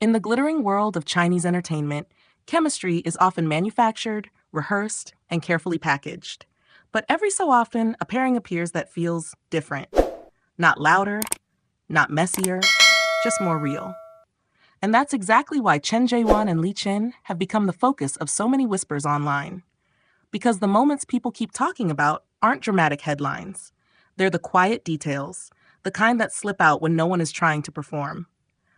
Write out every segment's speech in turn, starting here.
In the glittering world of Chinese entertainment, chemistry is often manufactured, rehearsed, and carefully packaged. But every so often, a pairing appears that feels different. Not louder, not messier, just more real. And that's exactly why Chen Zheyuan and Li Chen have become the focus of so many whispers online. Because the moments people keep talking about aren't dramatic headlines. They're the quiet details, the kind that slip out when no one is trying to perform.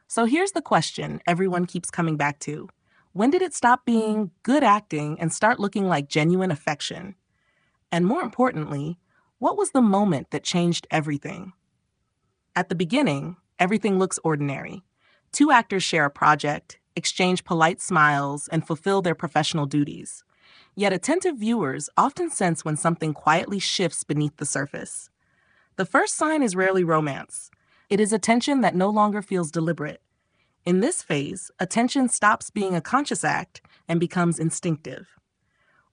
So here's the question everyone keeps coming back to. When did it stop being good acting and start looking like genuine affection? And more importantly, what was the moment that changed everything? At the beginning, everything looks ordinary. Two actors share a project, exchange polite smiles, and fulfill their professional duties. Yet attentive viewers often sense when something quietly shifts beneath the surface. The first sign is rarely romance. It is attention that no longer feels deliberate. In this phase, attention stops being a conscious act and becomes instinctive.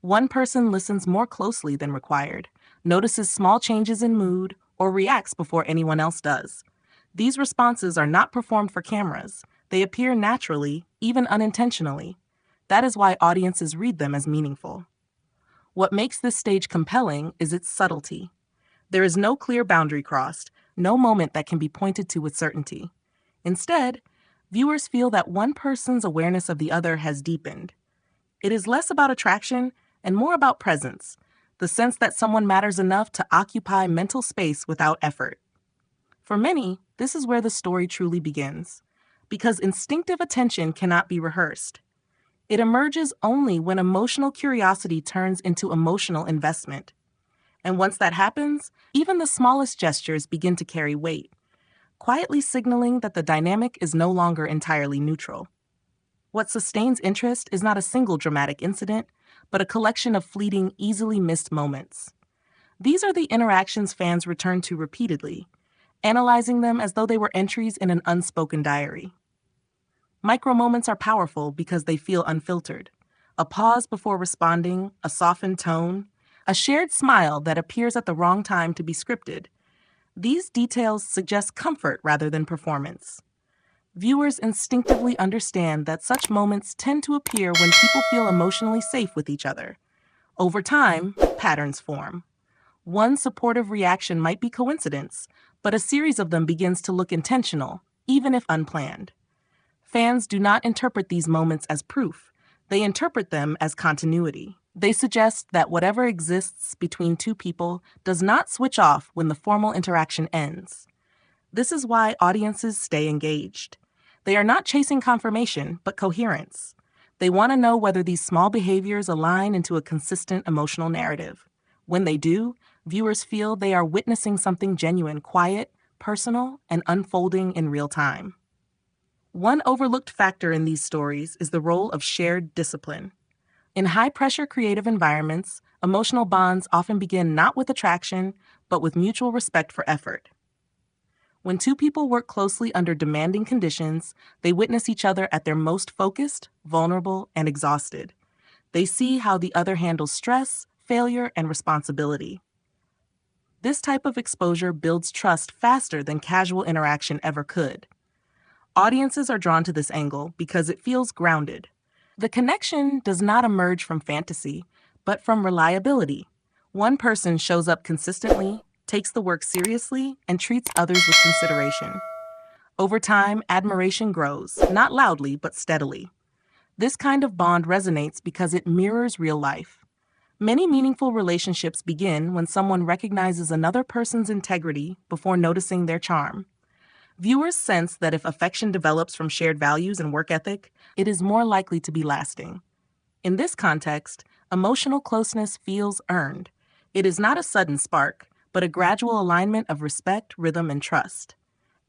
One person listens more closely than required, notices small changes in mood, or reacts before anyone else does. These responses are not performed for cameras. They appear naturally, even unintentionally. That is why audiences read them as meaningful. What makes this stage compelling is its subtlety. There is no clear boundary crossed, no moment that can be pointed to with certainty. Instead, viewers feel that one person's awareness of the other has deepened. It is less about attraction and more about presence, the sense that someone matters enough to occupy mental space without effort. For many, this is where the story truly begins, because instinctive attention cannot be rehearsed. It emerges only when emotional curiosity turns into emotional investment. And once that happens, even the smallest gestures begin to carry weight, quietly signaling that the dynamic is no longer entirely neutral. What sustains interest is not a single dramatic incident, but a collection of fleeting, easily missed moments. These are the interactions fans return to repeatedly, analyzing them as though they were entries in an unspoken diary. Micro-moments are powerful because they feel unfiltered. A pause before responding, a softened tone, a shared smile that appears at the wrong time to be scripted. These details suggest comfort rather than performance. Viewers instinctively understand that such moments tend to appear when people feel emotionally safe with each other. Over time, patterns form. One supportive reaction might be coincidence, but a series of them begins to look intentional, even if unplanned. Fans do not interpret these moments as proof. They interpret them as continuity. They suggest that whatever exists between two people does not switch off when the formal interaction ends. This is why audiences stay engaged. They are not chasing confirmation, but coherence. They want to know whether these small behaviors align into a consistent emotional narrative. When they do, viewers feel they are witnessing something genuine, quiet, personal, and unfolding in real time. One overlooked factor in these stories is the role of shared discipline. In high-pressure creative environments, emotional bonds often begin not with attraction, but with mutual respect for effort. When two people work closely under demanding conditions, they witness each other at their most focused, vulnerable, and exhausted. They see how the other handles stress, failure, and responsibility. This type of exposure builds trust faster than casual interaction ever could. Audiences are drawn to this angle because it feels grounded. The connection does not emerge from fantasy, but from reliability. One person shows up consistently, takes the work seriously, and treats others with consideration. Over time, admiration grows, not loudly, but steadily. This kind of bond resonates because it mirrors real life. Many meaningful relationships begin when someone recognizes another person's integrity before noticing their charm. Viewers sense that if affection develops from shared values and work ethic, it is more likely to be lasting. In this context, emotional closeness feels earned. It is not a sudden spark, but a gradual alignment of respect, rhythm, and trust.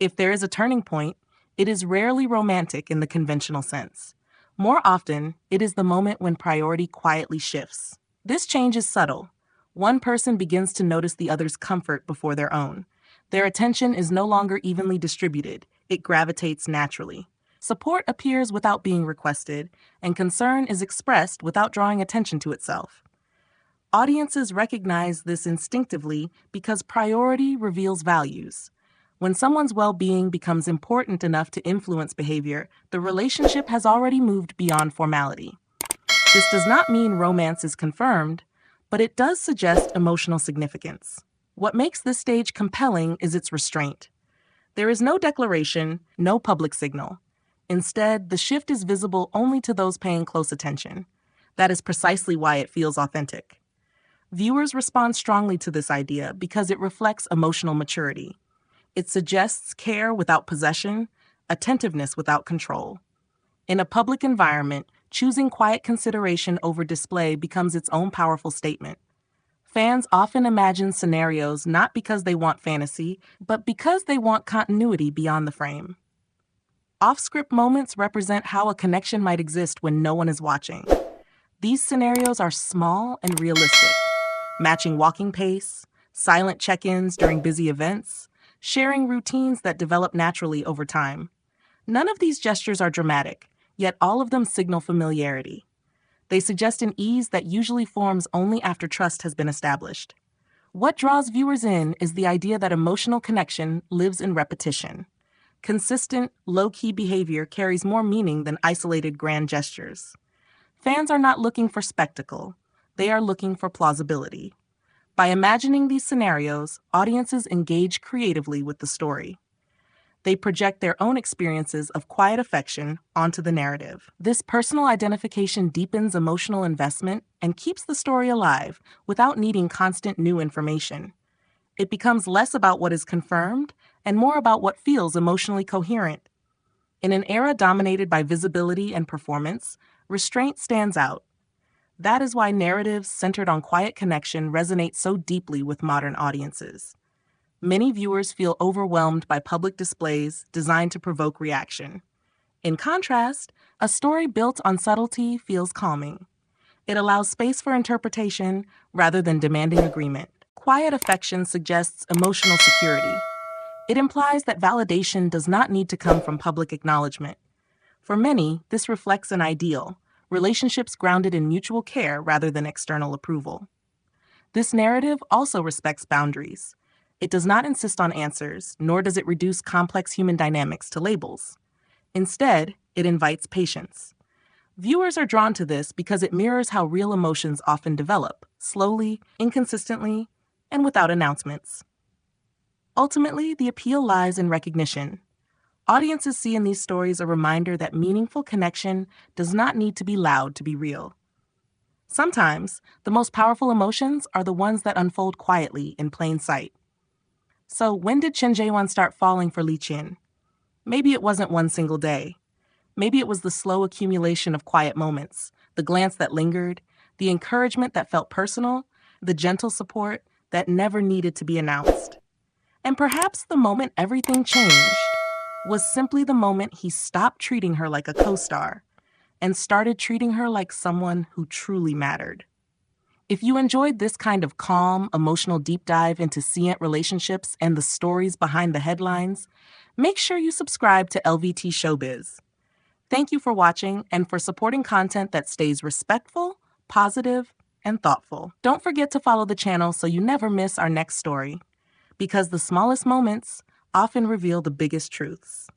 If there is a turning point, it is rarely romantic in the conventional sense. More often, it is the moment when priority quietly shifts. This change is subtle. One person begins to notice the other's comfort before their own. Their attention is no longer evenly distributed. It gravitates naturally. Support appears without being requested, and concern is expressed without drawing attention to itself. Audiences recognize this instinctively because priority reveals values. When someone's well-being becomes important enough to influence behavior, the relationship has already moved beyond formality. This does not mean romance is confirmed, but it does suggest emotional significance. What makes this stage compelling is its restraint. There is no declaration, no public signal. Instead, the shift is visible only to those paying close attention. That is precisely why it feels authentic. Viewers respond strongly to this idea because it reflects emotional maturity. It suggests care without possession, attentiveness without control. In a public environment, choosing quiet consideration over display becomes its own powerful statement. Fans often imagine scenarios not because they want fantasy, but because they want continuity beyond the frame. Off-script moments represent how a connection might exist when no one is watching. These scenarios are small and realistic, matching walking pace, silent check-ins during busy events, sharing routines that develop naturally over time. None of these gestures are dramatic, yet all of them signal familiarity. They suggest an ease that usually forms only after trust has been established. What draws viewers in is the idea that emotional connection lives in repetition. Consistent, low-key behavior carries more meaning than isolated grand gestures. Fans are not looking for spectacle. They are looking for plausibility. By imagining these scenarios, audiences engage creatively with the story. They project their own experiences of quiet affection onto the narrative. This personal identification deepens emotional investment and keeps the story alive without needing constant new information. It becomes less about what is confirmed and more about what feels emotionally coherent. In an era dominated by visibility and performance, restraint stands out. That is why narratives centered on quiet connection resonate so deeply with modern audiences. Many viewers feel overwhelmed by public displays designed to provoke reaction. In contrast, a story built on subtlety feels calming. It allows space for interpretation rather than demanding agreement. Quiet affection suggests emotional security. It implies that validation does not need to come from public acknowledgement. For many, this reflects an ideal, relationships grounded in mutual care rather than external approval. This narrative also respects boundaries. It does not insist on answers, nor does it reduce complex human dynamics to labels. Instead, it invites patience. Viewers are drawn to this because it mirrors how real emotions often develop, slowly, inconsistently, and without announcements. Ultimately, the appeal lies in recognition. Audiences see in these stories a reminder that meaningful connection does not need to be loud to be real. Sometimes, the most powerful emotions are the ones that unfold quietly in plain sight. So, when did Chen Zheyuan start falling for Li Qin? Maybe it wasn't one single day. Maybe it was the slow accumulation of quiet moments, the glance that lingered, the encouragement that felt personal, the gentle support that never needed to be announced. And perhaps the moment everything changed was simply the moment he stopped treating her like a co-star and started treating her like someone who truly mattered. If you enjoyed this kind of calm, emotional deep dive into scient relationships and the stories behind the headlines, make sure you subscribe to LVT Showbiz. Thank you for watching and for supporting content that stays respectful, positive, and thoughtful. Don't forget to follow the channel so you never miss our next story, because the smallest moments often reveal the biggest truths.